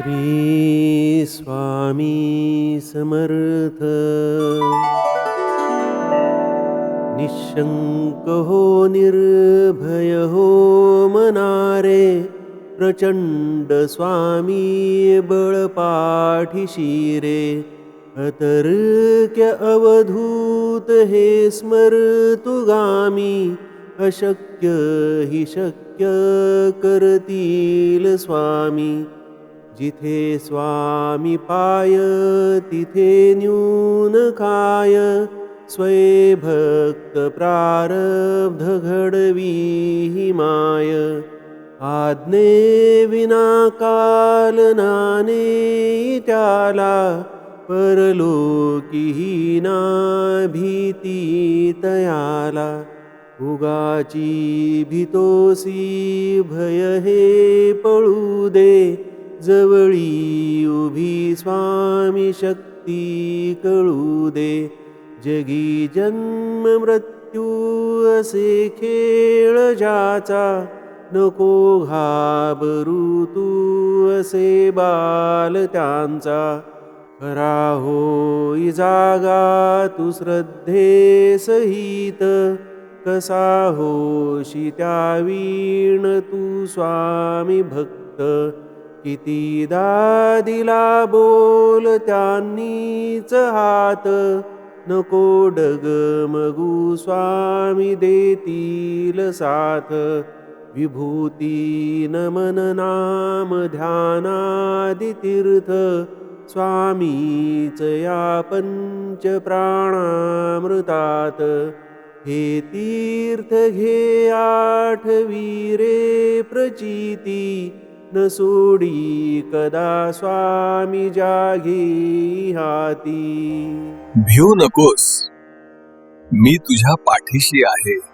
श्री स्वामी समर्थ. निशंक हो निर्भय हो मनारे, प्रचंड स्वामी बळपाठीशी रे. अतर्क्य अवधूत हे स्मरतुगामी, अशक्य हि शक्य करतील स्वामी. जिथे स्वामी पाय तिथे न्यून काय, स्वयंभक्त प्रारब्ध घडवी ही माय. आज्ञे विना कालनाने त्याला, परलोकी ना भीती तयाला. उगाची भीतोसी भय हे पळू दे, जवळी उभी स्वामी शक्ती कळू दे. जगी जन्म मृत्यू असे खेळ ज्याचा, नको घाबरू तू असे बाल त्यांचा. खरा होई जागा तू श्रद्धे सहित, कसा होशी त्या वीण तू स्वामी भक्त. कितीदा दिला बोल त्यांनीच हात, नको डगमगू स्वामी देतील साथ. विभूती नमन नाम ध्यानादि तीर्थ, स्वामीच या पंच प्राणामृतात. हे तीर्थ घे आठवी रे प्रचिती, न सोडी कदा स्वामी जागी हाती. भिऊ नकोस, मी तुझ्या पाठीशी आहे.